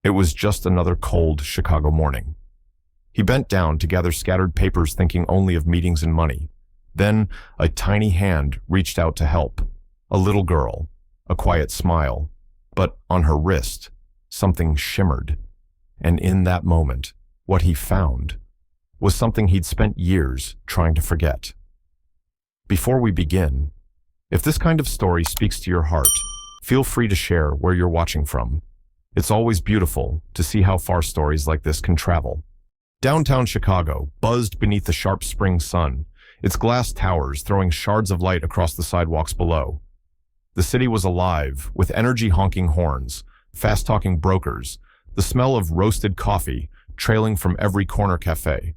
It was just another cold Chicago morning. He bent down to gather scattered papers, thinking only of meetings and money. Then a tiny hand reached out to help. A little girl, a quiet smile. But on her wrist, something shimmered. And in that moment, what he found was something he'd spent years trying to forget. Before we begin, if this kind of story speaks to your heart, feel free to share where you're watching from. It's always beautiful to see how far stories like this can travel. Downtown Chicago buzzed beneath the sharp spring sun, its glass towers throwing shards of light across the sidewalks below. The city was alive, with energy honking horns, fast-talking brokers, the smell of roasted coffee trailing from every corner cafe.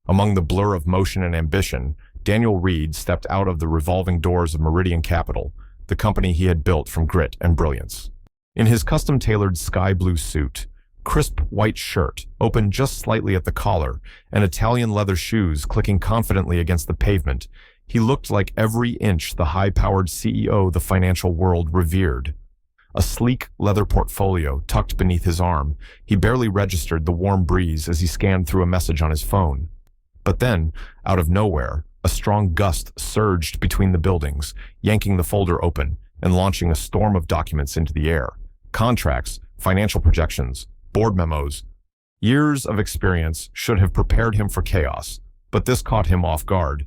Among the blur of motion and ambition, Daniel Reed stepped out of the revolving doors of Meridian Capital, the company he had built from grit and brilliance. In his custom-tailored sky blue suit, crisp white shirt, open just slightly at the collar, and Italian leather shoes clicking confidently against the pavement, he looked like every inch the high-powered CEO the financial world revered. A sleek leather portfolio tucked beneath his arm, he barely registered the warm breeze as he scanned through a message on his phone. But then, out of nowhere, a strong gust surged between the buildings, yanking the folder open and launching a storm of documents into the air. Contracts, financial projections, board memos. Years of experience should have prepared him for chaos, but this caught him off guard.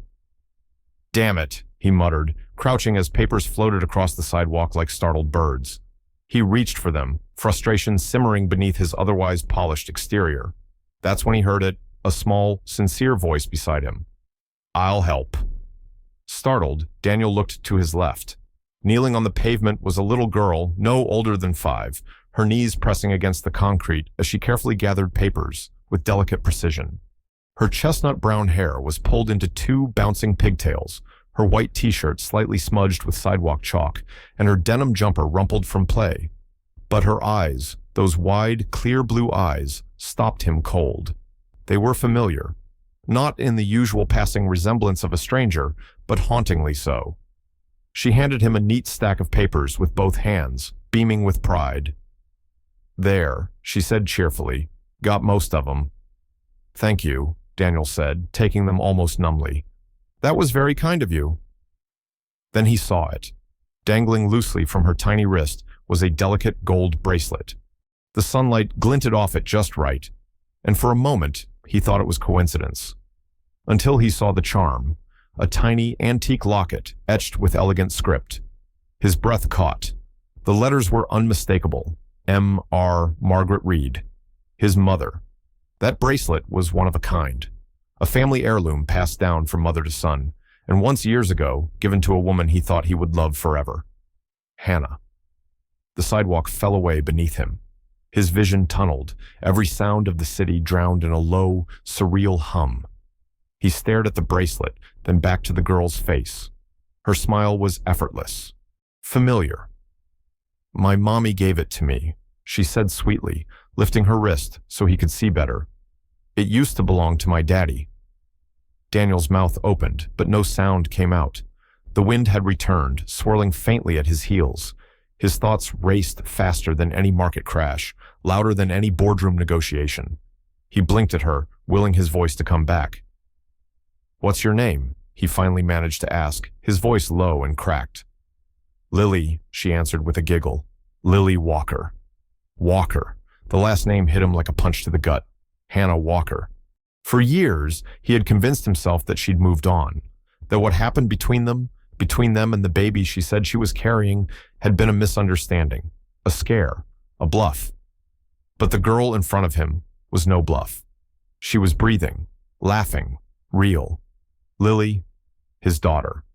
"Damn it," he muttered, crouching as papers floated across the sidewalk like startled birds. He reached for them, frustration simmering beneath his otherwise polished exterior. That's when he heard it, a small, sincere voice beside him. "I'll help." Startled, Daniel looked to his left. Kneeling on the pavement was a little girl, no older than 5, her knees pressing against the concrete as she carefully gathered papers with delicate precision. Her chestnut brown hair was pulled into 2 bouncing pigtails, her white t-shirt slightly smudged with sidewalk chalk, and her denim jumper rumpled from play. But her eyes, those wide, clear blue eyes, stopped him cold. They were familiar, not in the usual passing resemblance of a stranger, but hauntingly so. She handed him a neat stack of papers with both hands, beaming with pride. "There," she said cheerfully. "Got most of them." "Thank you," Daniel said, taking them almost numbly. "That was very kind of you." Then he saw it. Dangling loosely from her tiny wrist was a delicate gold bracelet. The sunlight glinted off it just right, and for a moment he thought it was coincidence. Until he saw the charm, a tiny antique locket etched with elegant script. His breath caught. The letters were unmistakable. M.R. Margaret Reed. His mother. That bracelet was one of a kind. A family heirloom passed down from mother to son, and once years ago, given to a woman he thought he would love forever. Hannah. The sidewalk fell away beneath him. His vision tunneled, every sound of the city drowned in a low, surreal hum. He stared at the bracelet, then back to the girl's face. Her smile was effortless, familiar. "My mommy gave it to me," she said sweetly, lifting her wrist so he could see better. "It used to belong to my daddy." Daniel's mouth opened, but no sound came out. The wind had returned, swirling faintly at his heels. His thoughts raced faster than any market crash, louder than any boardroom negotiation. He blinked at her, willing his voice to come back. "What's your name?" he finally managed to ask, his voice low and cracked. "Lily," she answered with a giggle. "Lily Walker." Walker. The last name hit him like a punch to the gut. Hannah Walker. For years, he had convinced himself that she'd moved on, that what happened between them and the baby she said she was carrying, had been a misunderstanding, a scare, a bluff. But the girl in front of him was no bluff. She was breathing, laughing, real. Lily, his daughter.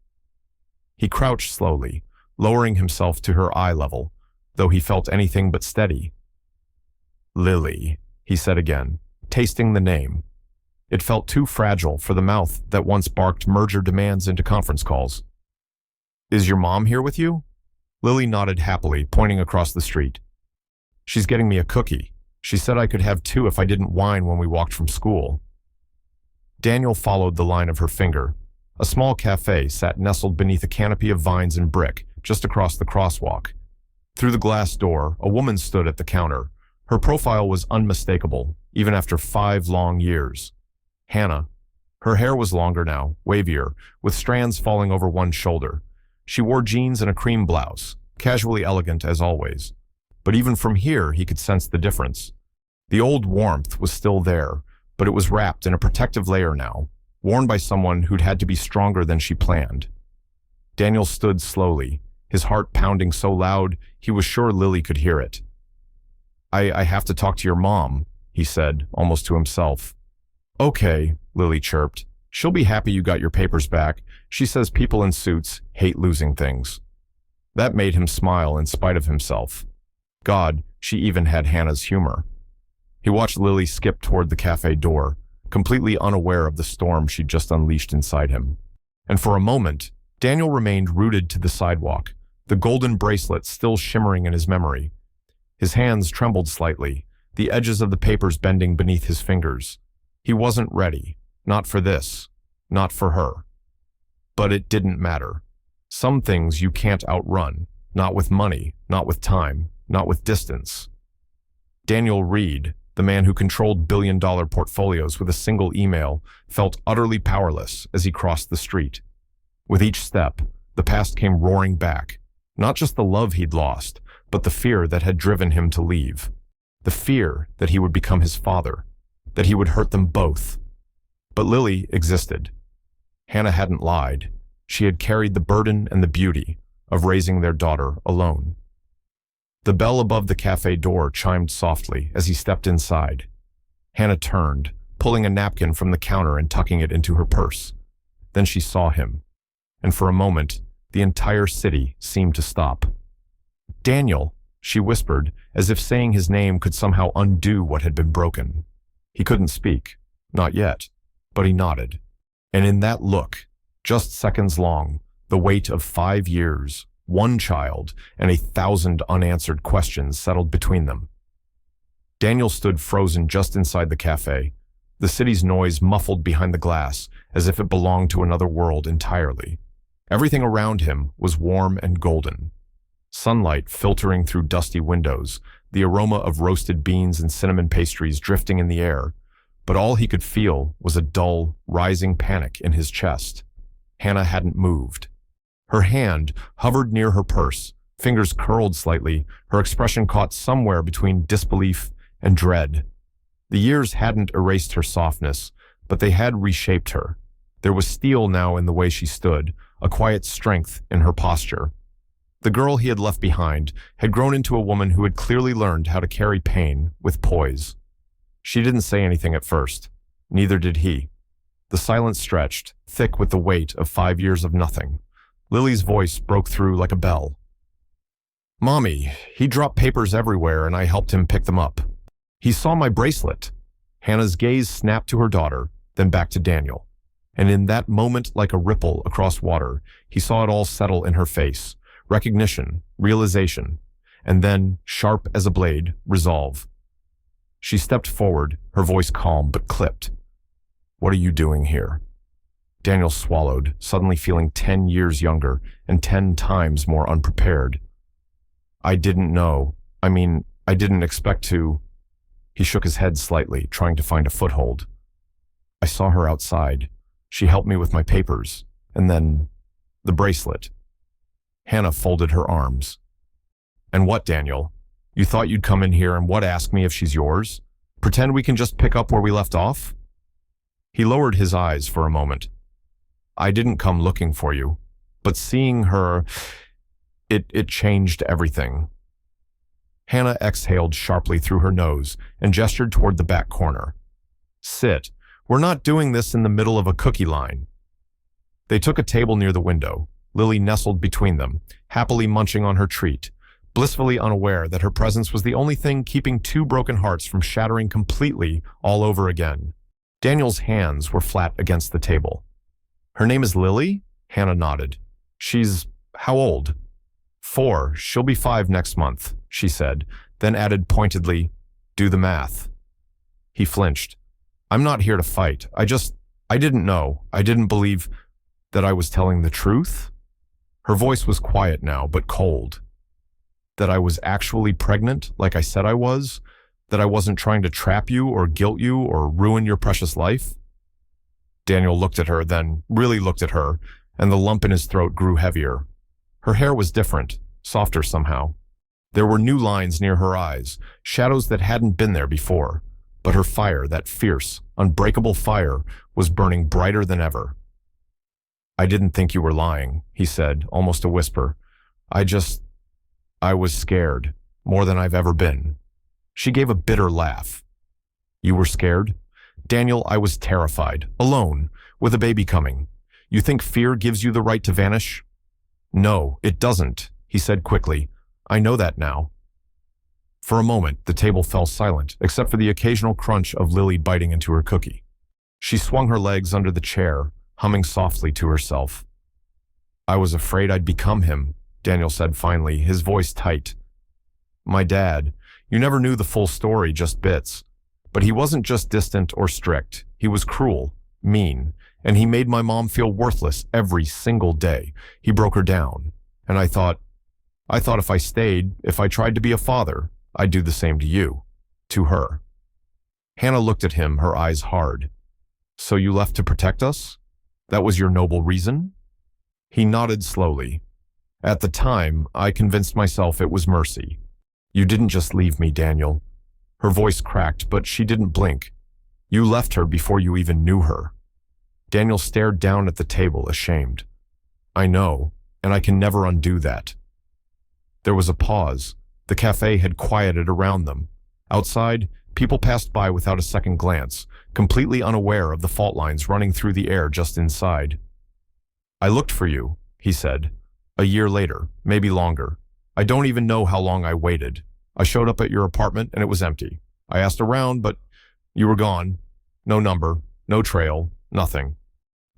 He crouched slowly, lowering himself to her eye level, though he felt anything but steady. "Lily," he said again, tasting the name. It felt too fragile for the mouth that once barked merger demands into conference calls. "Is your mom here with you?" Lily nodded happily, pointing across the street. "She's getting me a cookie. She said I could have 2 if I didn't whine when we walked from school." Daniel followed the line of her finger. A small cafe sat nestled beneath a canopy of vines and brick, just across the crosswalk. Through the glass door, a woman stood at the counter, Her profile was unmistakable, even after 5 long years. Hannah. Her hair was longer now, wavier, with strands falling over one shoulder. She wore jeans and a cream blouse, casually elegant as always. But even from here, he could sense the difference. The old warmth was still there, but it was wrapped in a protective layer now, worn by someone who'd had to be stronger than she planned. Daniel stood slowly, his heart pounding so loud he was sure Lily could hear it. I have to talk to your mom, he said, almost to himself. Okay, Lily chirped. She'll be happy you got your papers back. She says people in suits hate losing things. That made him smile in spite of himself. God, she even had Hannah's humor. He watched Lily skip toward the cafe door, completely unaware of the storm she'd just unleashed inside him. And for a moment, Daniel remained rooted to the sidewalk, the golden bracelet still shimmering in his memory. His hands trembled slightly, the edges of the papers bending beneath his fingers. He wasn't ready. Not for this. Not for her. But it didn't matter. Some things you can't outrun. Not with money, not with time, not with distance. Daniel Reed, the man who controlled billion-dollar portfolios with a single email, felt utterly powerless as he crossed the street. With each step, the past came roaring back. Not just the love he'd lost, but the fear that had driven him to leave. The fear that he would become his father, that he would hurt them both. But Lily existed. Hannah hadn't lied. She had carried the burden and the beauty of raising their daughter alone. The bell above the cafe door chimed softly as he stepped inside. Hannah turned, pulling a napkin from the counter and tucking it into her purse. Then she saw him, and for a moment, the entire city seemed to stop. Daniel, she whispered, as if saying his name could somehow undo what had been broken. He couldn't speak, not yet, but he nodded. And in that look, just seconds long, the weight of 5 years, 1 child, and 1,000 unanswered questions settled between them. Daniel stood frozen just inside the cafe, the city's noise muffled behind the glass as if it belonged to another world entirely. Everything around him was warm and golden. Sunlight filtering through dusty windows, the aroma of roasted beans and cinnamon pastries drifting in the air, but all he could feel was a dull, rising panic in his chest. Hannah hadn't moved. Her hand hovered near her purse, fingers curled slightly, her expression caught somewhere between disbelief and dread. The years hadn't erased her softness, but they had reshaped her. There was steel now in the way she stood, a quiet strength in her posture. The girl he had left behind had grown into a woman who had clearly learned how to carry pain with poise. She didn't say anything at first. Neither did he. The silence stretched, thick with the weight of 5 years of nothing. Lily's voice broke through like a bell. Mommy, he dropped papers everywhere and I helped him pick them up. He saw my bracelet. Hannah's gaze snapped to her daughter, then back to Daniel. And in that moment, like a ripple across water, he saw it all settle in her face. Recognition, realization, and then, sharp as a blade, resolve. She stepped forward, her voice calm but clipped. What are you doing here? Daniel swallowed, suddenly feeling 10 years younger and 10 times more unprepared. I didn't know. I didn't expect to. He shook his head slightly, trying to find a foothold. I saw her outside. She helped me with my papers. And then, the bracelet. Hannah folded her arms. And what, Daniel? You thought you'd come in here and ask me if she's yours? Pretend we can just pick up where we left off? He lowered his eyes for a moment. I didn't come looking for you, but seeing her, it changed everything. Hannah exhaled sharply through her nose and gestured toward the back corner. Sit. We're not doing this in the middle of a cookie line. They took a table near the window. Lily nestled between them, happily munching on her treat, blissfully unaware that her presence was the only thing keeping 2 broken hearts from shattering completely all over again. Daniel's hands were flat against the table. Her name is Lily? Hannah nodded. She's how old? 4. She'll be 5 next month, she said, then added pointedly, do the math. He flinched. I'm not here to fight. I didn't know. I didn't believe that I was telling the truth. Her voice was quiet now, but cold. That I was actually pregnant, like I said I was, That I wasn't trying to trap you or guilt you or ruin your precious life? Daniel looked at her, then really looked at her, and the lump in his throat grew heavier. Her hair was different, softer somehow. There were new lines near her eyes, shadows that hadn't been there before, but her fire, that fierce, unbreakable fire, was burning brighter than ever. I didn't think you were lying, he said, almost a whisper. I was scared, more than I've ever been. She gave a bitter laugh. You were scared? Daniel, I was terrified, alone, with a baby coming. You think fear gives you the right to vanish? No, it doesn't, he said quickly. I know that now. For a moment, the table fell silent, except for the occasional crunch of Lily biting into her cookie. She swung her legs under the chair, humming softly to herself. I was afraid I'd become him, Daniel said finally, his voice tight. My dad, you never knew the full story, just bits. But he wasn't just distant or strict. He was cruel, mean, and he made my mom feel worthless every single day. He broke her down, and I thought if I stayed, if I tried to be a father, I'd do the same to you, to her. Hannah looked at him, her eyes hard. So you left to protect us? That was your noble reason? He nodded slowly. At the time, I convinced myself it was mercy. You didn't just leave me, Daniel. Her voice cracked, but she didn't blink. You left her before you even knew her. Daniel stared down at the table, ashamed. I know, and I can never undo that. There was a pause. The cafe had quieted around them. Outside, people passed by without a second glance, completely unaware of the fault lines running through the air just inside. I looked for you, he said. A year later, maybe longer. I don't even know how long I waited. I showed up at your apartment and it was empty. I asked around, but you were gone. No number, no trail, nothing.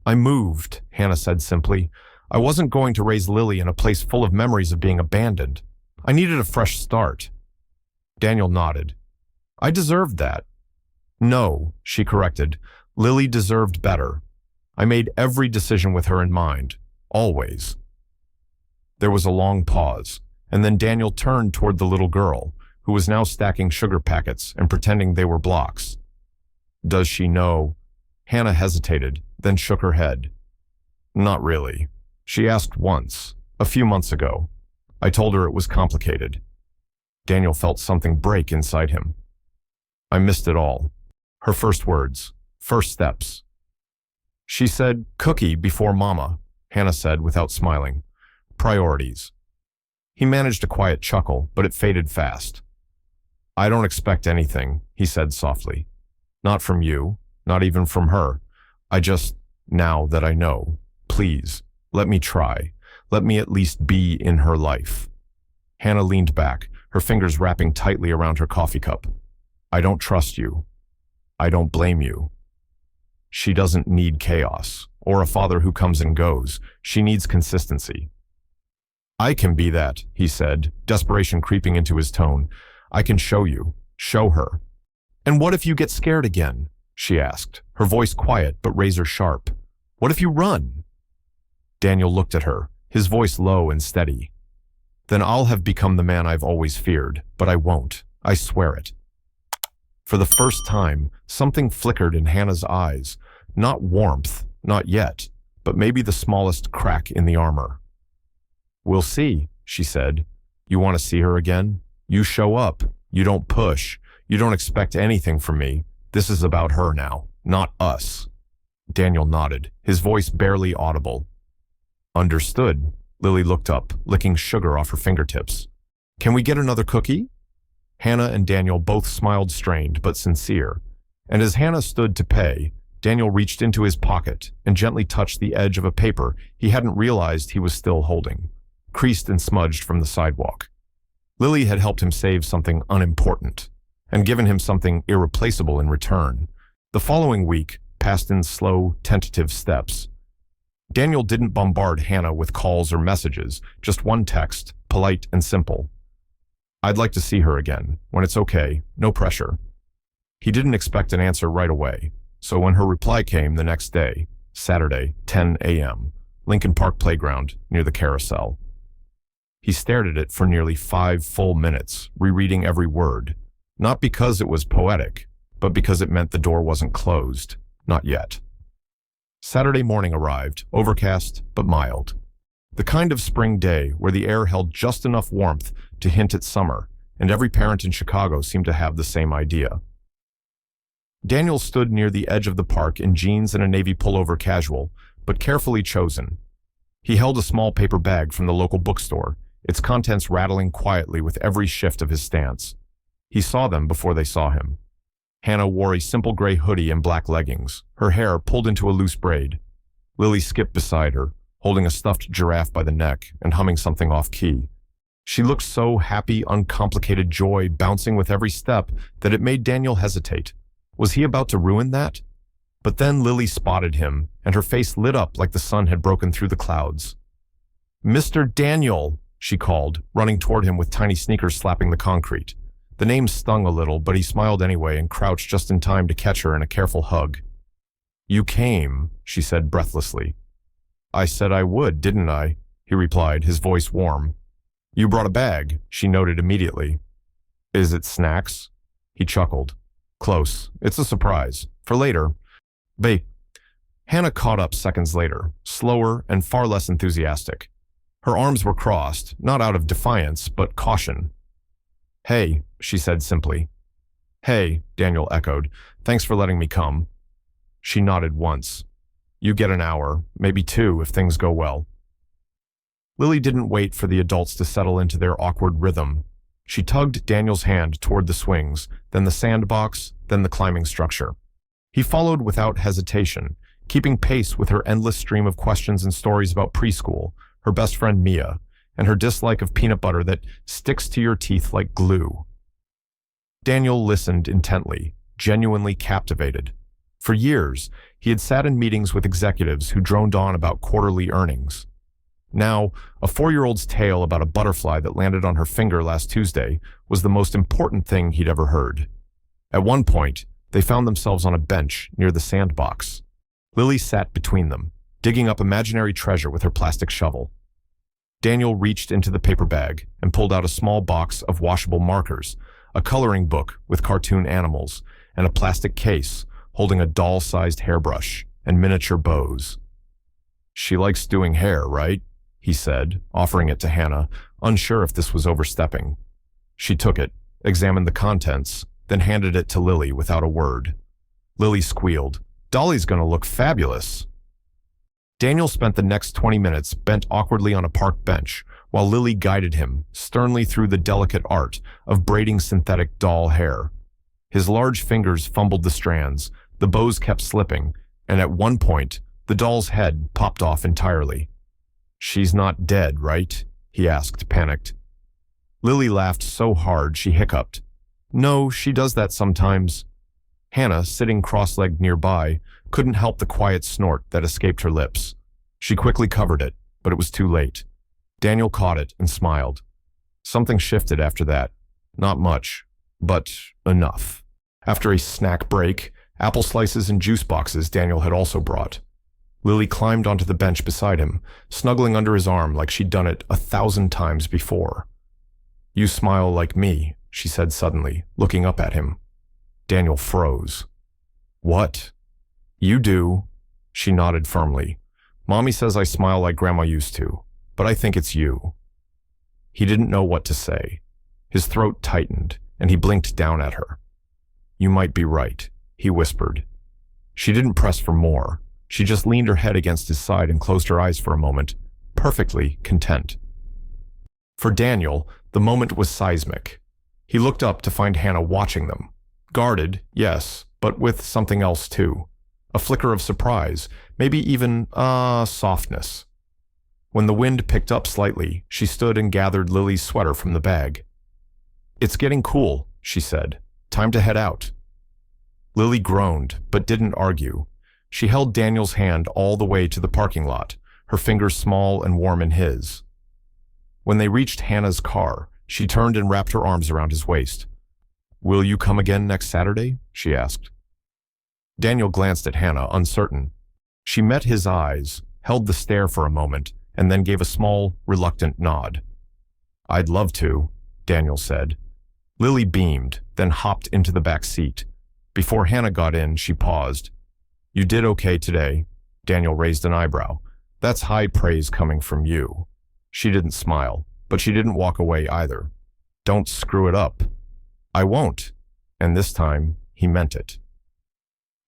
I moved, Hannah said simply. I wasn't going to raise Lily in a place full of memories of being abandoned. I needed a fresh start. Daniel nodded. I deserved that. No, she corrected. Lily deserved better. I made every decision with her in mind. Always. There was a long pause, and then Daniel turned toward the little girl, who was now stacking sugar packets and pretending they were blocks. Does she know? Hannah hesitated, then shook her head. Not really. She asked once, a few months ago. I told her it was complicated. Daniel felt something break inside him. I missed it all. Her first words, first steps. She said, cookie before mama, Hannah said without smiling. Priorities. He managed a quiet chuckle, but it faded fast. I don't expect anything, he said softly. Not from you, not even from her. Now that I know, please, let me try. Let me at least be in her life. Hannah leaned back, her fingers wrapping tightly around her coffee cup. I don't trust you. I don't blame you. She doesn't need chaos, or a father who comes and goes. She needs consistency. I can be that, he said, desperation creeping into his tone. I can show you. Show her. And what if you get scared again? She asked, her voice quiet but razor sharp. What if you run? Daniel looked at her, his voice low and steady. Then I'll have become the man I've always feared, but I won't. I swear it. For the first time, something flickered in Hannah's eyes. Not warmth, not yet, but maybe the smallest crack in the armor. We'll see, she said. You want to see her again? You show up. You don't push. You don't expect anything from me. This is about her now, not us. Daniel nodded, his voice barely audible. Understood. Lily looked up, licking sugar off her fingertips. Can we get another cookie? Hannah and Daniel both smiled strained but sincere, and as Hannah stood to pay, Daniel reached into his pocket and gently touched the edge of a paper he hadn't realized he was still holding, creased and smudged from the sidewalk. Lily had helped him save something unimportant, and given him something irreplaceable in return. The following week passed in slow, tentative steps. Daniel didn't bombard Hannah with calls or messages, just one text, polite and simple. I'd like to see her again, when it's okay, no pressure. He didn't expect an answer right away, so when her reply came the next day, Saturday, 10 a.m., Lincoln Park Playground, near the carousel. He stared at it for nearly 5 full minutes, rereading every word. Not because it was poetic, but because it meant the door wasn't closed. Not yet. Saturday morning arrived, overcast but mild. The kind of spring day where the air held just enough warmth to hint at summer, and every parent in Chicago seemed to have the same idea. Daniel stood near the edge of the park in jeans and a navy pullover casual, but carefully chosen. He held a small paper bag from the local bookstore, its contents rattling quietly with every shift of his stance. He saw them before they saw him. Hannah wore a simple gray hoodie and black leggings, her hair pulled into a loose braid. Lily skipped beside her, holding a stuffed giraffe by the neck and humming something off-key. She looked so happy, uncomplicated joy bouncing with every step that it made Daniel hesitate. Was he about to ruin that? But then Lily spotted him, and her face lit up like the sun had broken through the clouds. "Mr. Daniel," she called, running toward him with tiny sneakers slapping the concrete. The name stung a little, but he smiled anyway and crouched just in time to catch her in a careful hug. "You came," she said breathlessly. "I said I would, didn't I?" he replied, his voice warm. "You brought a bag," she noted immediately. "Is it snacks?" He chuckled. "Close. It's a surprise. For later." "Babe." Hannah caught up seconds later, slower and far less enthusiastic. Her arms were crossed, not out of defiance, but caution. "Hey," she said simply. "Hey," Daniel echoed. "Thanks for letting me come." She nodded once. "You get an hour, maybe 2 if things go well." Lily didn't wait for the adults to settle into their awkward rhythm. She tugged Daniel's hand toward the swings, then the sandbox, then the climbing structure. He followed without hesitation, keeping pace with her endless stream of questions and stories about preschool, her best friend Mia, and her dislike of peanut butter that sticks to your teeth like glue. Daniel listened intently, genuinely captivated. For years, he had sat in meetings with executives who droned on about quarterly earnings. Now, a 4-year-old's tale about a butterfly that landed on her finger last Tuesday was the most important thing he'd ever heard. At one point, they found themselves on a bench near the sandbox. Lily sat between them, digging up imaginary treasure with her plastic shovel. Daniel reached into the paper bag and pulled out a small box of washable markers, a coloring book with cartoon animals, and a plastic case holding a doll-sized hairbrush and miniature bows. "She likes doing hair, right?" he said, offering it to Hannah, unsure if this was overstepping. She took it, examined the contents, then handed it to Lily without a word. Lily squealed, "Dolly's gonna look fabulous." Daniel spent the next 20 minutes bent awkwardly on a park bench, while Lily guided him sternly through the delicate art of braiding synthetic doll hair. His large fingers fumbled the strands, the bows kept slipping, and at one point, the doll's head popped off entirely. "She's not dead, right?" he asked, panicked. Lily laughed so hard she hiccuped. "No, she does that sometimes." Hannah, sitting cross-legged nearby, couldn't help the quiet snort that escaped her lips. She quickly covered it, but it was too late. Daniel caught it and smiled. Something shifted after that. Not much, but enough. After a snack break, apple slices and juice boxes Daniel had also brought. Lily climbed onto the bench beside him, snuggling under his arm like she'd done it 1,000 times before. "You smile like me," she said suddenly, looking up at him. Daniel froze. "What?" "You do." She nodded firmly. "Mommy says I smile like Grandma used to, but I think it's you." He didn't know what to say. His throat tightened, and he blinked down at her. "You might be right," he whispered. She didn't press for more. She just leaned her head against his side and closed her eyes for a moment, perfectly content. For Daniel, the moment was seismic. He looked up to find Hannah watching them. Guarded, yes, but with something else too. A flicker of surprise, maybe even, softness. When the wind picked up slightly, she stood and gathered Lily's sweater from the bag. "It's getting cool," she said. "Time to head out." Lily groaned, but didn't argue. She held Daniel's hand all the way to the parking lot, her fingers small and warm in his. When they reached Hannah's car, she turned and wrapped her arms around his waist. "Will you come again next Saturday?" she asked. Daniel glanced at Hannah, uncertain. She met his eyes, held the stare for a moment, and then gave a small, reluctant nod. "I'd love to," Daniel said. Lily beamed, then hopped into the back seat. Before Hannah got in, she paused. "You did okay today." Daniel raised an eyebrow. "That's high praise coming from you." She didn't smile, but she didn't walk away either. "Don't screw it up." "I won't." And this time, he meant it.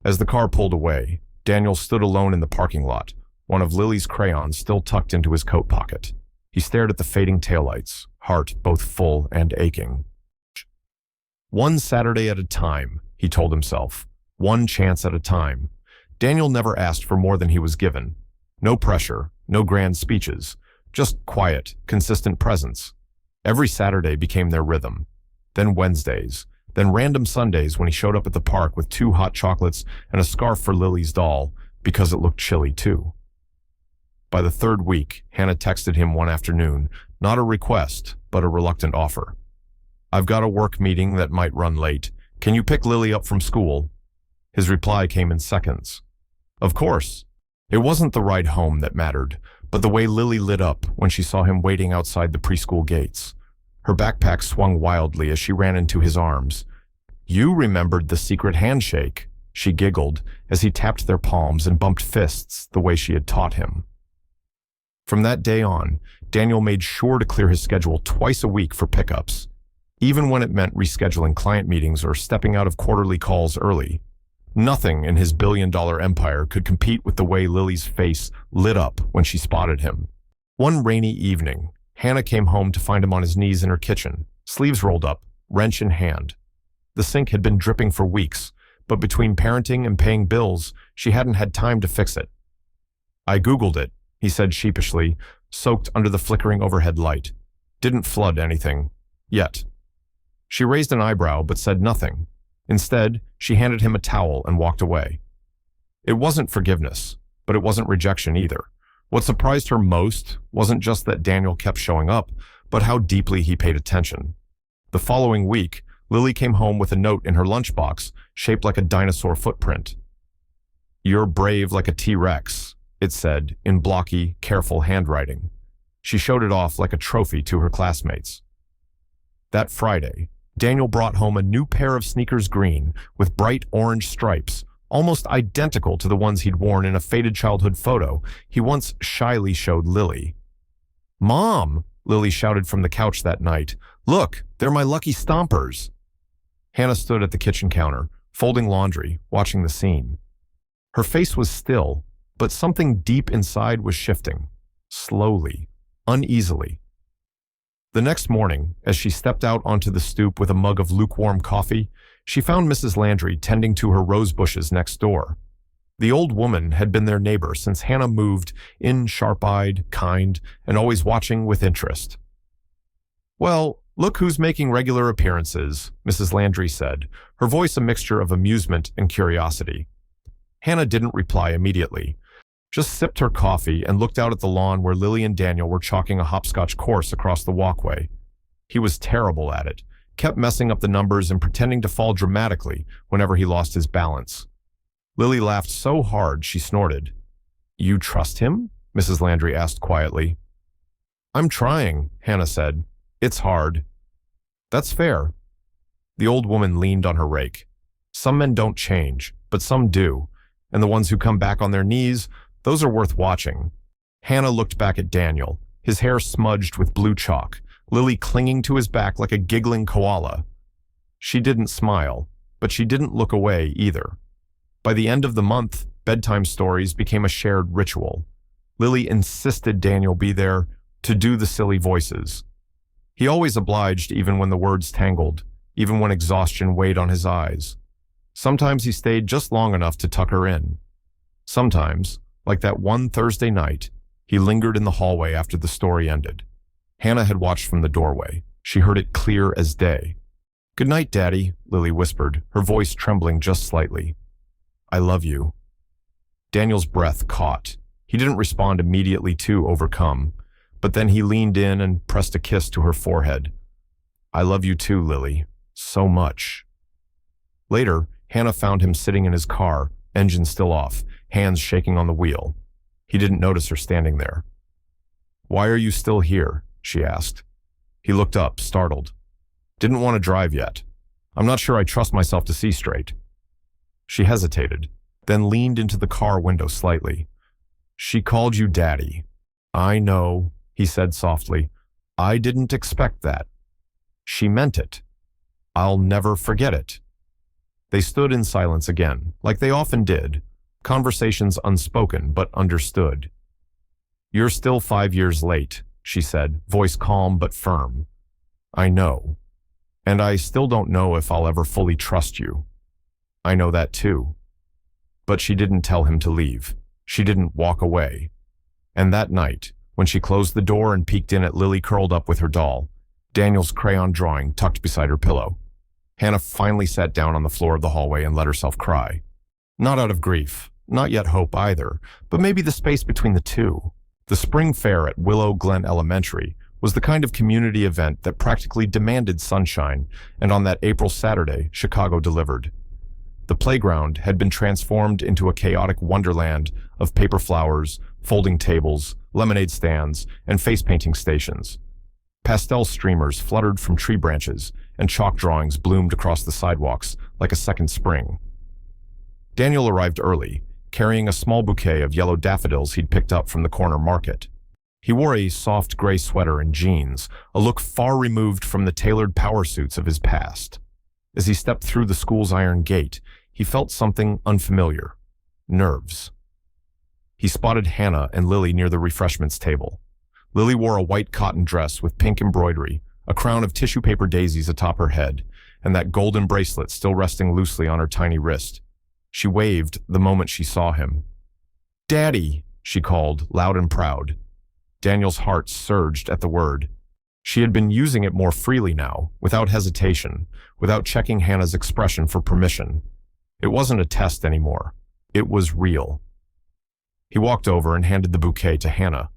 As the car pulled away, Daniel stood alone in the parking lot, one of Lily's crayons still tucked into his coat pocket. He stared at the fading taillights, heart both full and aching. One Saturday at a time, he told himself. One chance at a time. Daniel never asked for more than he was given. No pressure, no grand speeches, just quiet, consistent presence. Every Saturday became their rhythm. Then Wednesdays, then random Sundays when he showed up at the park with 2 hot chocolates and a scarf for Lily's doll, because it looked chilly too. By the 3rd week, Hannah texted him one afternoon, not a request, but a reluctant offer. "I've got a work meeting that might run late. Can you pick Lily up from school?" His reply came in seconds. Of course. It wasn't the ride home that mattered, but the way Lily lit up when she saw him waiting outside the preschool gates. Her backpack swung wildly as she ran into his arms. "You remembered the secret handshake," she giggled as he tapped their palms and bumped fists the way she had taught him. From that day on, Daniel made sure to clear his schedule twice a week for pickups, even when it meant rescheduling client meetings or stepping out of quarterly calls early. Nothing in his billion-dollar empire could compete with the way Lily's face lit up when she spotted him. One rainy evening, Hannah came home to find him on his knees in her kitchen, sleeves rolled up, wrench in hand. The sink had been dripping for weeks, but between parenting and paying bills, she hadn't had time to fix it. "I Googled it," he said sheepishly, soaked under the flickering overhead light. "Didn't flood anything. Yet." She raised an eyebrow but said nothing. Instead, she handed him a towel and walked away. It wasn't forgiveness, but it wasn't rejection either. What surprised her most wasn't just that Daniel kept showing up, but how deeply he paid attention. The following week, Lily came home with a note in her lunchbox shaped like a dinosaur footprint. "You're brave like a T-Rex," it said in blocky, careful handwriting. She showed it off like a trophy to her classmates. That Friday, Daniel brought home a new pair of sneakers green with bright orange stripes, almost identical to the ones he'd worn in a faded childhood photo he once shyly showed Lily. "Mom!" Lily shouted from the couch that night. "Look, they're my lucky stompers." Hannah stood at the kitchen counter, folding laundry, watching the scene. Her face was still, but something deep inside was shifting, slowly, uneasily. The next morning, as she stepped out onto the stoop with a mug of lukewarm coffee, she found Mrs. Landry tending to her rose bushes next door. The old woman had been their neighbor since Hannah moved in, sharp-eyed, kind, and always watching with interest. "Well, look who's making regular appearances," Mrs. Landry said, her voice a mixture of amusement and curiosity. Hannah didn't reply immediately, just sipped her coffee and looked out at the lawn where Lily and Daniel were chalking a hopscotch course across the walkway. He was terrible at it, kept messing up the numbers and pretending to fall dramatically whenever he lost his balance. Lily laughed so hard she snorted. "You trust him?" Mrs. Landry asked quietly. "I'm trying," Hannah said. "It's hard." "That's fair." The old woman leaned on her rake. "Some men don't change, but some do, and the ones who come back on their knees, those are worth watching." Hannah looked back at Daniel, his hair smudged with blue chalk, Lily clinging to his back like a giggling koala. She didn't smile, but she didn't look away either. By the end of the month, bedtime stories became a shared ritual. Lily insisted Daniel be there to do the silly voices. He always obliged even when the words tangled, even when exhaustion weighed on his eyes. Sometimes he stayed just long enough to tuck her in. Sometimes, like that one Thursday night, he lingered in the hallway after the story ended. Hannah had watched from the doorway. She heard it clear as day. "Good night, Daddy," Lily whispered, her voice trembling just slightly. "I love you." Daniel's breath caught. He didn't respond immediately, too overcome, but then he leaned in and pressed a kiss to her forehead. "I love you too, Lily. So much." Later, Hannah found him sitting in his car, engine still off, hands shaking on the wheel. He didn't notice her standing there. "Why are you still here?" she asked. He looked up, startled. Didn't want to drive yet. I'm not sure I trust myself to see straight. She hesitated, then leaned into the car window slightly. She called you Daddy. I know, he said softly. I didn't expect that. She meant it. I'll never forget it. They stood in silence again, like they often did, conversations unspoken but understood. You're still 5 years late, she said, voice calm but firm. I know. And I still don't know if I'll ever fully trust you. I know that too. But she didn't tell him to leave. She didn't walk away. And that night, when she closed the door and peeked in at Lily curled up with her doll, Daniel's crayon drawing tucked beside her pillow, Hannah finally sat down on the floor of the hallway and let herself cry. Not out of grief, not yet hope either, but maybe the space between the two. The spring fair at Willow Glen Elementary was the kind of community event that practically demanded sunshine, and on that April Saturday, Chicago delivered. The playground had been transformed into a chaotic wonderland of paper flowers, folding tables, lemonade stands, and face-painting stations. Pastel streamers fluttered from tree branches, and chalk drawings bloomed across the sidewalks like a second spring. Daniel arrived early, carrying a small bouquet of yellow daffodils he'd picked up from the corner market. He wore a soft gray sweater and jeans, a look far removed from the tailored power suits of his past. As he stepped through the school's iron gate, he felt something unfamiliar. Nerves. He spotted Hannah and Lily near the refreshments table. Lily wore a white cotton dress with pink embroidery, a crown of tissue paper daisies atop her head, and that golden bracelet still resting loosely on her tiny wrist. She waved the moment she saw him. "Daddy," she called, loud and proud. Daniel's heart surged at the word. She had been using it more freely now, without hesitation, without checking Hannah's expression for permission. It wasn't a test anymore. It was real. He walked over and handed the bouquet to Hannah.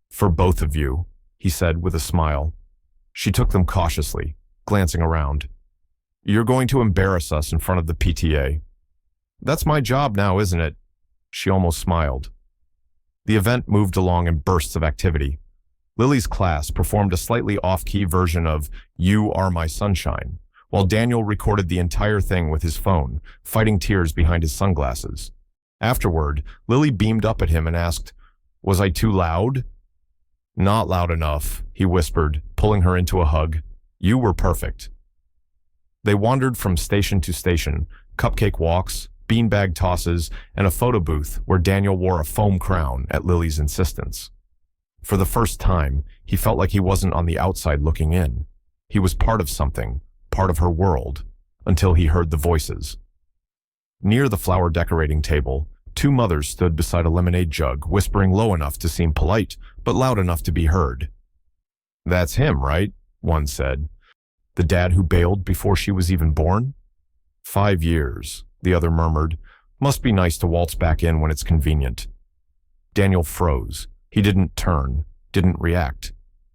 "For both of you," he said with a smile. She took them cautiously, glancing around. "You're going to embarrass us in front of the PTA." "That's my job now, isn't it?" She almost smiled. The event moved along in bursts of activity. Lily's class performed a slightly off-key version of "You Are My Sunshine," while Daniel recorded the entire thing with his phone, fighting tears behind his sunglasses. Afterward, Lily beamed up at him and asked, "Was I too loud?" "Not loud enough," he whispered, pulling her into a hug. "You were perfect." They wandered from station to station, cupcake walks, beanbag tosses, and a photo booth where Daniel wore a foam crown at Lily's insistence. For the first time, he felt like he wasn't on the outside looking in. He was part of something, part of her world, until he heard the voices. Near the flower decorating table, two mothers stood beside a lemonade jug, whispering low enough to seem polite, but loud enough to be heard. "That's him, right?" one said. "The dad who bailed before she was even born?" "5 years, the other murmured. "Must be nice to waltz back in when it's convenient." Daniel froze. He didn't turn, didn't react.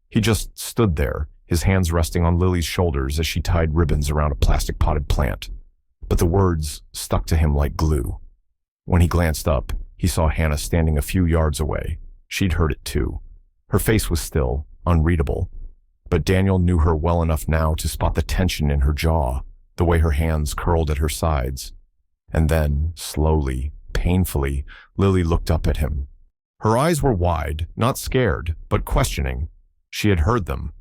He just stood there, his hands resting on Lily's shoulders as she tied ribbons around a plastic potted plant. But the words stuck to him like glue. When he glanced up, he saw Hannah standing a few yards away. She'd heard it too. Her face was still, unreadable. But Daniel knew her well enough now to spot the tension in her jaw, the way her hands curled at her sides. And then, slowly, painfully, Lily looked up at him. Her eyes were wide, not scared, but questioning. She had heard them.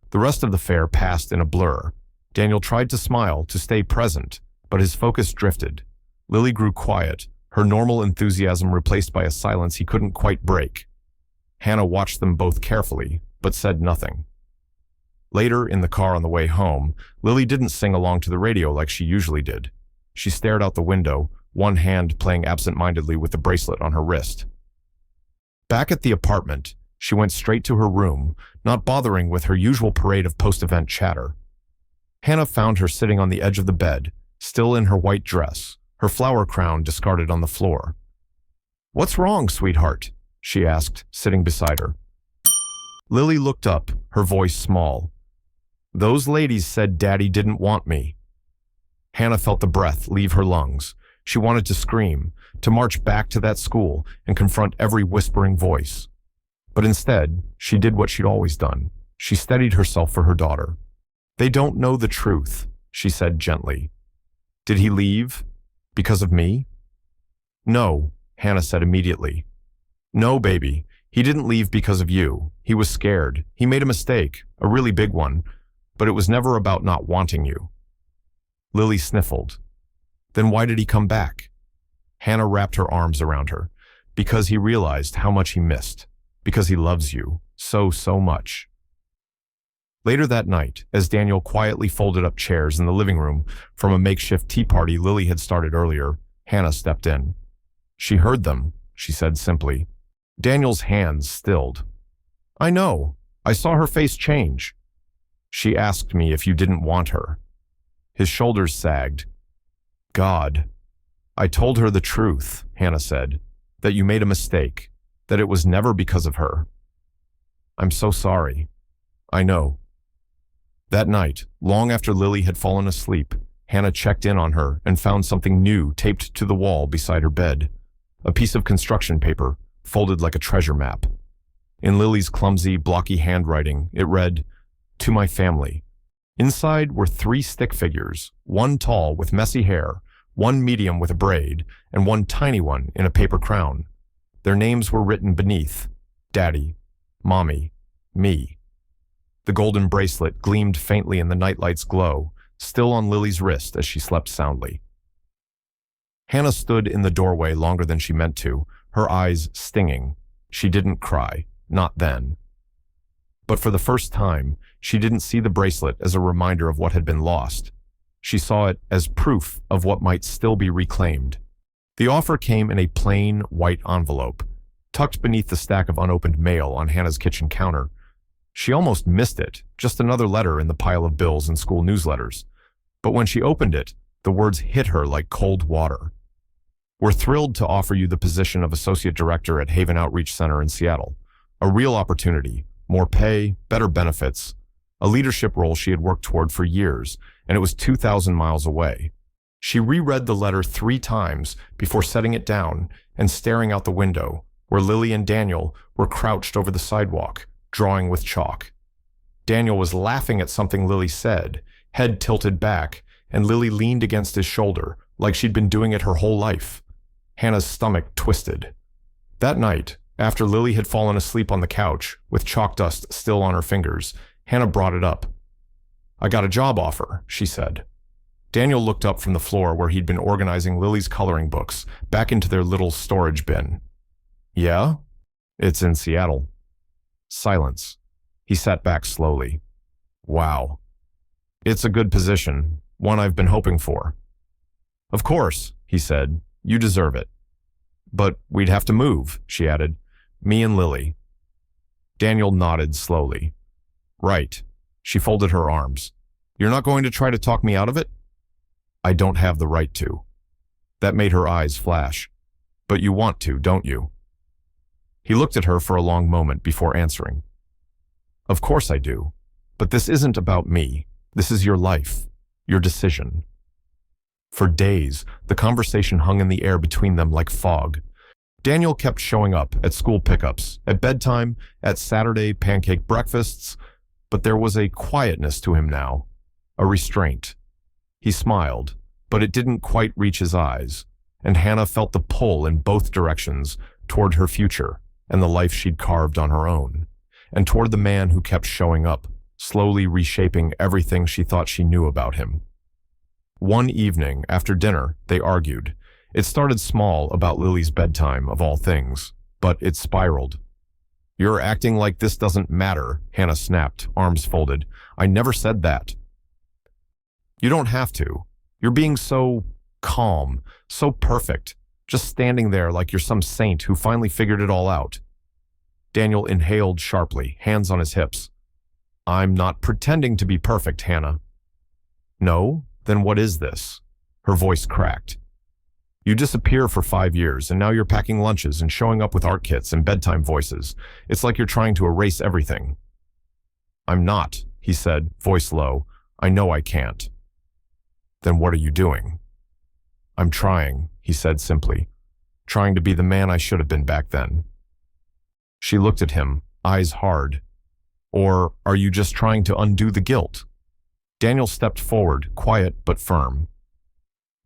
The rest of the fair passed in a blur. Daniel tried to smile, to stay present, but his focus drifted. Lily grew quiet, her normal enthusiasm replaced by a silence he couldn't quite break. Hannah watched them both carefully, but said nothing. Later, in the car on the way home, Lily didn't sing along to the radio like she usually did. She stared out the window, one hand playing absent-mindedly with the bracelet on her wrist. Back at the apartment, she went straight to her room, not bothering with her usual parade of post-event chatter. Hannah found her sitting on the edge of the bed, still in her white dress, her flower crown discarded on the floor. "What's wrong, sweetheart?" she asked, sitting beside her. Lily looked up, her voice small. "Those ladies said Daddy didn't want me." Hannah felt the breath leave her lungs. She wanted to scream, to march back to that school and confront every whispering voice. But instead, she did what she'd always done. She steadied herself for her daughter. They don't know the truth, she said gently. Did he leave? Because of me? No, Hannah said immediately. No, baby. He didn't leave because of you. He was scared. He made a mistake, a really big one, but it was never about not wanting you. Lily sniffled. Then why did he come back? Hannah wrapped her arms around her. Because he realized how much he missed. Because he loves you so, so much. Later that night, as Daniel quietly folded up chairs in the living room from a makeshift tea party Lily had started earlier, Hannah stepped in. She heard them, she said simply. Daniel's hands stilled. I know. I saw her face change. She asked me if you didn't want her. His shoulders sagged. God. I told her the truth, Hannah said, that you made a mistake, that it was never because of her. I'm so sorry. I know. That night, long after Lily had fallen asleep, Hannah checked in on her and found something new taped to the wall beside her bed. A piece of construction paper, folded like a treasure map. In Lily's clumsy, blocky handwriting, it read, To my family. Inside were 3 stick figures, one tall with messy hair, one medium with a braid, and one tiny one in a paper crown. Their names were written beneath, Daddy, Mommy, me. The golden bracelet gleamed faintly in the nightlight's glow, still on Lily's wrist as she slept soundly. Hannah stood in the doorway longer than she meant to, her eyes stinging. She didn't cry, not then. But for the first time, she didn't see the bracelet as a reminder of what had been lost. She saw it as proof of what might still be reclaimed. The offer came in a plain, white envelope, tucked beneath the stack of unopened mail on Hannah's kitchen counter. She almost missed it, just another letter in the pile of bills and school newsletters. But when she opened it, the words hit her like cold water. We're thrilled to offer you the position of Associate Director at Haven Outreach Center in Seattle. A real opportunity, more pay, better benefits, a leadership role she had worked toward for years, and it was 2,000 miles away. She reread the letter 3 times before setting it down and staring out the window, where Lily and Daniel were crouched over the sidewalk, drawing with chalk. Daniel was laughing at something Lily said, head tilted back, and Lily leaned against his shoulder, like she'd been doing it her whole life. Hannah's stomach twisted. That night, after Lily had fallen asleep on the couch, with chalk dust still on her fingers, Hannah brought it up. I got a job offer, she said. Daniel looked up from the floor where he'd been organizing Lily's coloring books back into their little storage bin. Yeah? It's in Seattle. Silence. He sat back slowly. Wow. It's a good position, one I've been hoping for. Of course, he said. You deserve it. But we'd have to move, she added. Me and Lily. Daniel nodded slowly. Right. She folded her arms. You're not going to try to talk me out of it? I don't have the right to. That made her eyes flash. But you want to, don't you? He looked at her for a long moment before answering. Of course I do. But this isn't about me. This is your life. Your decision. For days, the conversation hung in the air between them like fog. Daniel kept showing up at school pickups, at bedtime, at Saturday pancake breakfasts, but there was a quietness to him now, a restraint. He smiled, but it didn't quite reach his eyes, and Hannah felt the pull in both directions toward her future and the life she'd carved on her own, and toward the man who kept showing up, slowly reshaping everything she thought she knew about him. One evening, after dinner, they argued. It started small about Lily's bedtime, of all things, but it spiraled. You're acting like this doesn't matter, Hannah snapped, arms folded. I never said that. You don't have to. You're being so calm, so perfect, just standing there like you're some saint who finally figured it all out. Daniel inhaled sharply, hands on his hips. I'm not pretending to be perfect, Hannah. No? Then what is this? Her voice cracked. You disappear for 5 years, and now you're packing lunches and showing up with art kits and bedtime voices. It's like you're trying to erase everything. I'm not, he said, voice low. I know I can't. Then what are you doing? I'm trying, he said simply. Trying to be the man I should have been back then. She looked at him, eyes hard. Or are you just trying to undo the guilt? Daniel stepped forward, quiet but firm.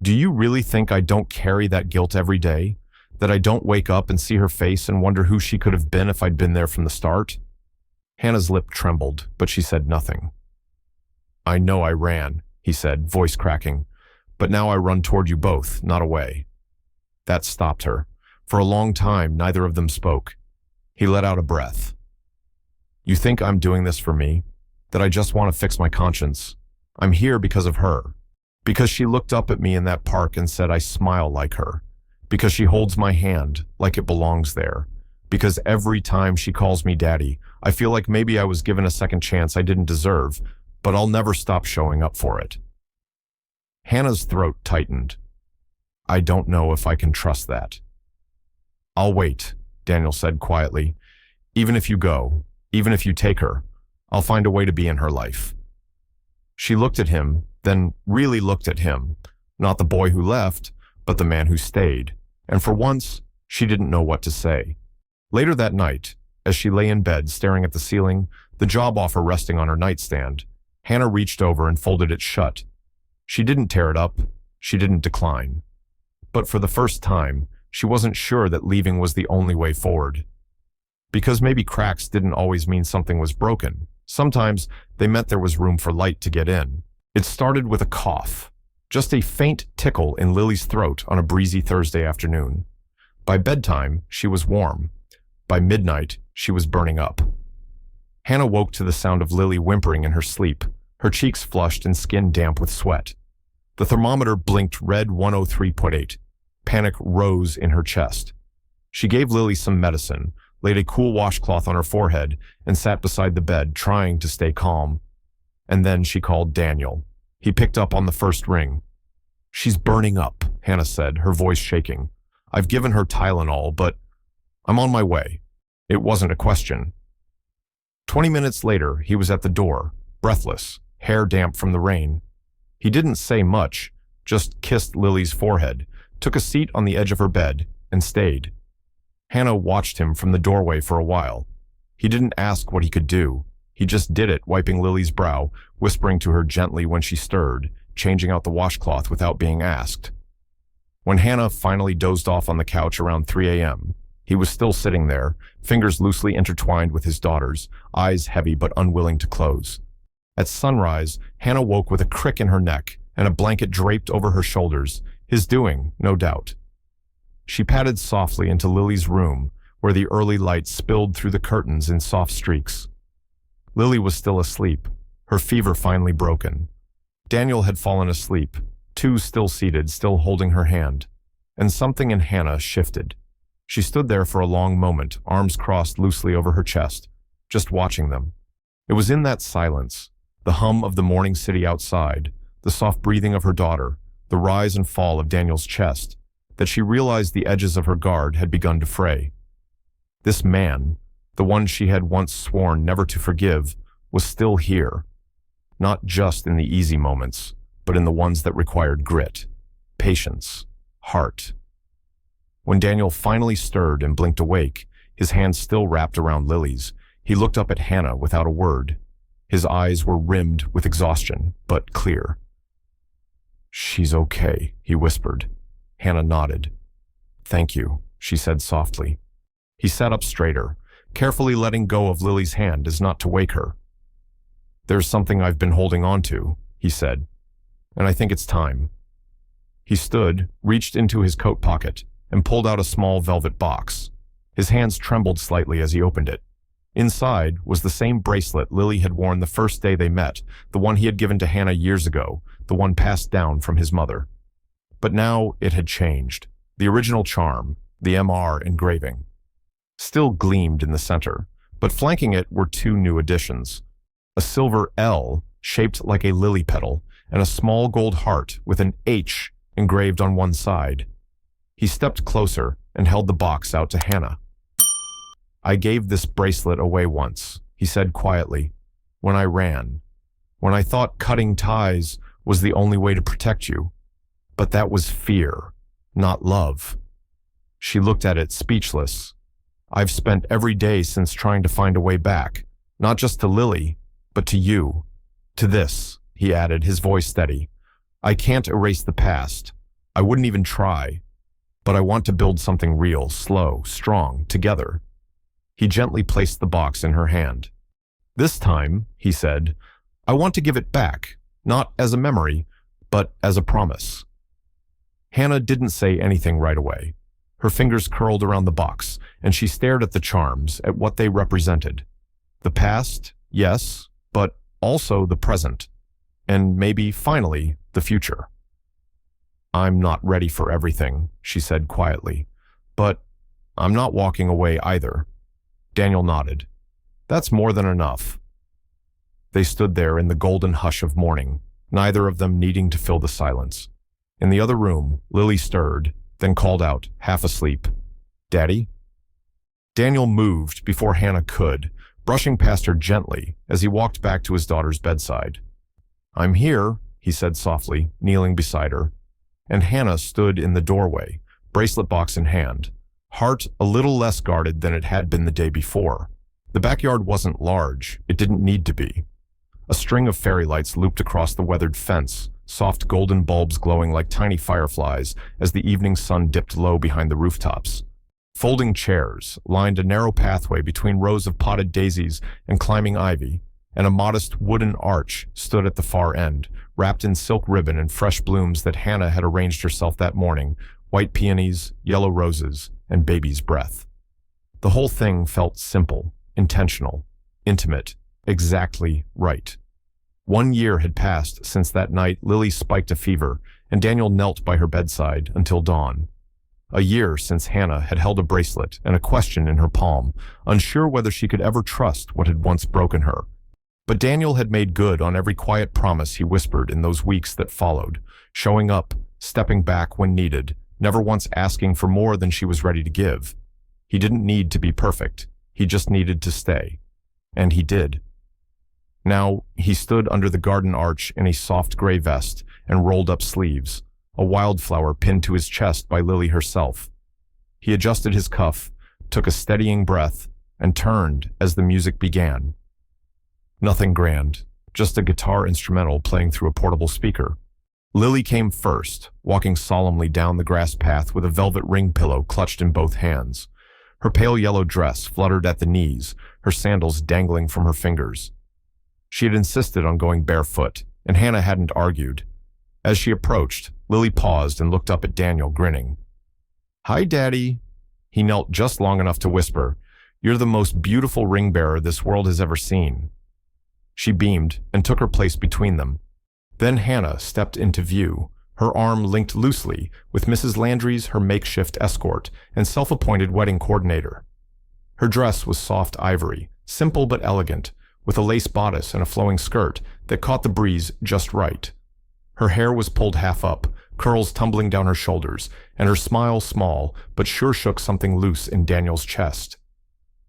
Do you really think I don't carry that guilt every day? That I don't wake up and see her face and wonder who she could have been if I'd been there from the start? Hannah's lip trembled, but she said nothing. I know I ran, he said, voice cracking, but now I run toward you both, not away. That stopped her. For a long time, neither of them spoke. He let out a breath. You think I'm doing this for me? That I just want to fix my conscience? I'm here because of her. Because she looked up at me in that park and said I smile like her. Because she holds my hand like it belongs there. Because every time she calls me daddy, I feel like maybe I was given a second chance I didn't deserve, but I'll never stop showing up for it. Hannah's throat tightened. I don't know if I can trust that. I'll wait, Daniel said quietly. Even if you go, even if you take her, I'll find a way to be in her life. She looked at him, then really looked at him, not the boy who left, but the man who stayed, and for once, she didn't know what to say. Later that night, as she lay in bed staring at the ceiling, the job offer resting on her nightstand, Hannah reached over and folded it shut. She didn't tear it up, she didn't decline. But for the first time, she wasn't sure that leaving was the only way forward. Because maybe cracks didn't always mean something was broken. Sometimes they meant there was room for light to get in. It started with a cough, just a faint tickle in Lily's throat on a breezy Thursday afternoon. By bedtime, she was warm. By midnight, she was burning up. Hannah woke to the sound of Lily whimpering in her sleep, her cheeks flushed and skin damp with sweat. The thermometer blinked red 103.8. Panic rose in her chest. She gave Lily some medicine, laid a cool washcloth on her forehead, and sat beside the bed, trying to stay calm. And then she called Daniel. He picked up on the first ring. She's burning up, Hannah said, her voice shaking. I've given her Tylenol, but I'm on my way. It wasn't a question. 20 minutes later, he was at the door, breathless, hair damp from the rain. He didn't say much, just kissed Lily's forehead, took a seat on the edge of her bed, and stayed. Hannah watched him from the doorway for a while. He didn't ask what he could do. He just did it, wiping Lily's brow, whispering to her gently when she stirred, changing out the washcloth without being asked. When Hannah finally dozed off on the couch around 3 a.m., he was still sitting there, fingers loosely intertwined with his daughter's, eyes heavy but unwilling to close. At sunrise, Hannah woke with a crick in her neck and a blanket draped over her shoulders, his doing, no doubt. She padded softly into Lily's room, where the early light spilled through the curtains in soft streaks. Lily was still asleep, her fever finally broken. Daniel had fallen asleep, too still seated, still holding her hand. And something in Hannah shifted. She stood there for a long moment, arms crossed loosely over her chest, just watching them. It was in that silence, the hum of the morning city outside, the soft breathing of her daughter, the rise and fall of Daniel's chest, that she realized the edges of her guard had begun to fray. This man, the one she had once sworn never to forgive, was still here, not just in the easy moments, but in the ones that required grit, patience, heart. When Daniel finally stirred and blinked awake, his hands still wrapped around Lily's, he looked up at Hannah without a word. His eyes were rimmed with exhaustion, but clear. She's okay, he whispered. Hannah nodded. Thank you, she said softly. He sat up straighter, carefully letting go of Lily's hand as not to wake her. There's something I've been holding on to, he said, and I think it's time. He stood, reached into his coat pocket, and pulled out a small velvet box. His hands trembled slightly as he opened it. Inside was the same bracelet Lily had worn the first day they met, the one he had given to Hannah years ago, the one passed down from his mother. But now it had changed. The original charm, the MR engraving, still gleamed in the center, but flanking it were two new additions. A silver L shaped like a lily petal, and a small gold heart with an H engraved on one side. He stepped closer and held the box out to Hannah. I gave this bracelet away once, he said quietly, when I ran, when I thought cutting ties was the only way to protect you. But that was fear, not love. She looked at it, speechless. I've spent every day since trying to find a way back, not just to Lily, but to you, to this, he added, his voice steady. I can't erase the past. I wouldn't even try. But I want to build something real, slow, strong, together. He gently placed the box in her hand. This time, he said, I want to give it back, not as a memory, but as a promise. Hannah didn't say anything right away. Her fingers curled around the box, and she stared at the charms, at what they represented. The past, yes, but also the present, and maybe, finally, the future. I'm not ready for everything, she said quietly, but I'm not walking away either. Daniel nodded. That's more than enough. They stood there in the golden hush of morning, neither of them needing to fill the silence. In the other room, Lily stirred, then called out, half asleep, Daddy? Daniel moved before Hannah could, brushing past her gently as he walked back to his daughter's bedside. I'm here, he said softly, kneeling beside her. And Hannah stood in the doorway, bracelet box in hand, heart a little less guarded than it had been the day before. The backyard wasn't large, it didn't need to be. A string of fairy lights looped across the weathered fence, soft golden bulbs glowing like tiny fireflies as the evening sun dipped low behind the rooftops. Folding chairs lined a narrow pathway between rows of potted daisies and climbing ivy, and a modest wooden arch stood at the far end, wrapped in silk ribbon and fresh blooms that Hannah had arranged herself that morning, white peonies, yellow roses, and baby's breath. The whole thing felt simple, intentional, intimate, exactly right. 1 year had passed since that night Lily spiked a fever, and Daniel knelt by her bedside until dawn. A year since Hannah had held a bracelet and a question in her palm, unsure whether she could ever trust what had once broken her. But Daniel had made good on every quiet promise he whispered in those weeks that followed, showing up, stepping back when needed, never once asking for more than she was ready to give. He didn't need to be perfect, he just needed to stay. And he did. Now, he stood under the garden arch in a soft gray vest and rolled up sleeves, a wildflower pinned to his chest by Lily herself. He adjusted his cuff, took a steadying breath, and turned as the music began. Nothing grand, just a guitar instrumental playing through a portable speaker. Lily came first, walking solemnly down the grass path with a velvet ring pillow clutched in both hands. Her pale yellow dress fluttered at the knees, her sandals dangling from her fingers. She had insisted on going barefoot, and Hannah hadn't argued. As she approached, Lily paused and looked up at Daniel, grinning. Hi, Daddy. He knelt just long enough to whisper, You're the most beautiful ring bearer this world has ever seen. She beamed and took her place between them. Then Hannah stepped into view, her arm linked loosely with Mrs. Landry's, her makeshift escort and self-appointed wedding coordinator. Her dress was soft ivory, simple but elegant, with a lace bodice and a flowing skirt that caught the breeze just right. Her hair was pulled half up, curls tumbling down her shoulders, and her smile small but sure shook something loose in Daniel's chest.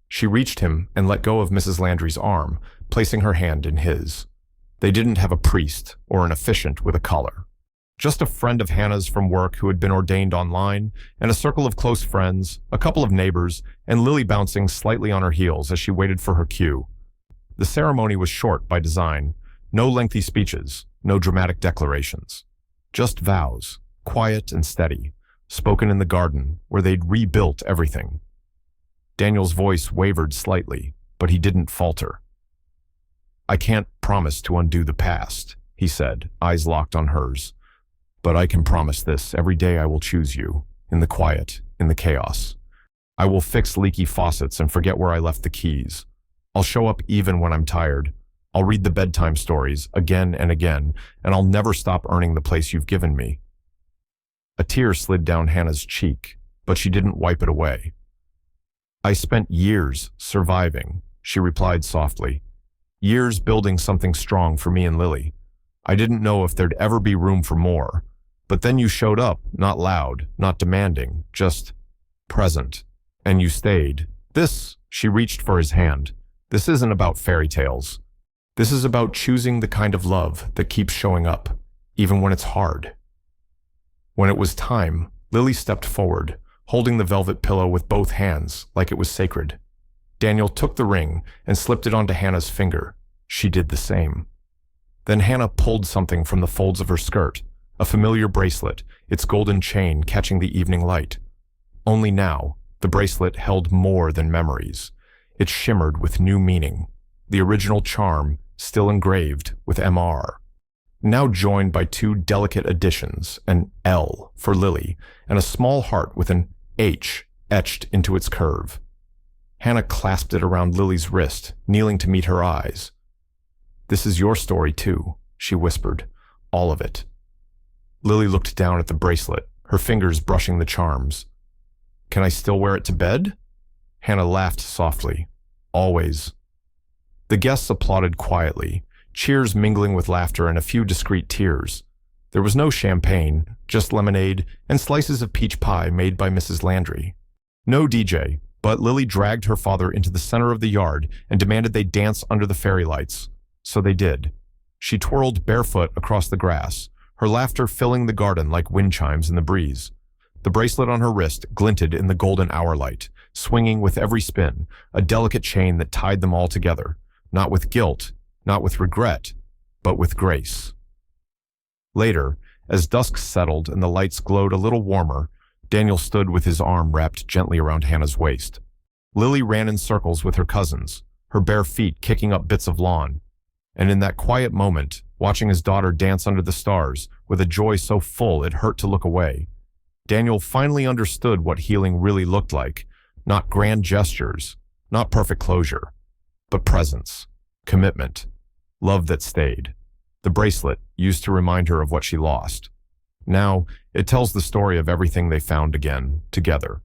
She reached him and let go of Mrs. Landry's arm, placing her hand in his. They didn't have a priest or an officiant with a collar. Just a friend of Hannah's from work who had been ordained online, and a circle of close friends, a couple of neighbors, and Lily bouncing slightly on her heels as she waited for her cue. The ceremony was short by design. No lengthy speeches, no dramatic declarations. Just vows, quiet and steady, spoken in the garden where they'd rebuilt everything. Daniel's voice wavered slightly, but he didn't falter. I can't promise to undo the past, he said, eyes locked on hers. But I can promise this: every day I will choose you, in the quiet, in the chaos. I will fix leaky faucets and forget where I left the keys. I'll show up even when I'm tired. I'll read the bedtime stories again and again, and I'll never stop earning the place you've given me. A tear slid down Hannah's cheek, but she didn't wipe it away. I spent years surviving, she replied softly. Years building something strong for me and Lily. I didn't know if there'd ever be room for more. But then you showed up, not loud, not demanding, just present. And you stayed. She reached for his hand. This isn't about fairy tales. This is about choosing the kind of love that keeps showing up, even when it's hard. When it was time, Lily stepped forward, holding the velvet pillow with both hands like it was sacred. Daniel took the ring and slipped it onto Hannah's finger. She did the same. Then Hannah pulled something from the folds of her skirt, a familiar bracelet, its golden chain catching the evening light. Only now, the bracelet held more than memories. It shimmered with new meaning, the original charm still engraved with MR. Now joined by two delicate additions, an L for Lily, and a small heart with an H etched into its curve. Hannah clasped it around Lily's wrist, kneeling to meet her eyes. "This is your story too," she whispered, "all of it." Lily looked down at the bracelet, her fingers brushing the charms. "Can I still wear it to bed?" Hannah laughed softly. "Always." The guests applauded quietly, cheers mingling with laughter and a few discreet tears. There was no champagne, just lemonade and slices of peach pie made by Mrs. Landry. No DJ, but Lily dragged her father into the center of the yard and demanded they dance under the fairy lights. So they did. She twirled barefoot across the grass, her laughter filling the garden like wind chimes in the breeze. The bracelet on her wrist glinted in the golden hour light, swinging with every spin, a delicate chain that tied them all together, not with guilt, not with regret, but with grace. Later, as dusk settled and the lights glowed a little warmer, Daniel stood with his arm wrapped gently around Hannah's waist. Lily ran in circles with her cousins, her bare feet kicking up bits of lawn. And in that quiet moment, watching his daughter dance under the stars, with a joy so full it hurt to look away, Daniel finally understood what healing really looked like. Not grand gestures, not perfect closure, but presence, commitment, love that stayed. The bracelet used to remind her of what she lost. Now, it tells the story of everything they found again, together.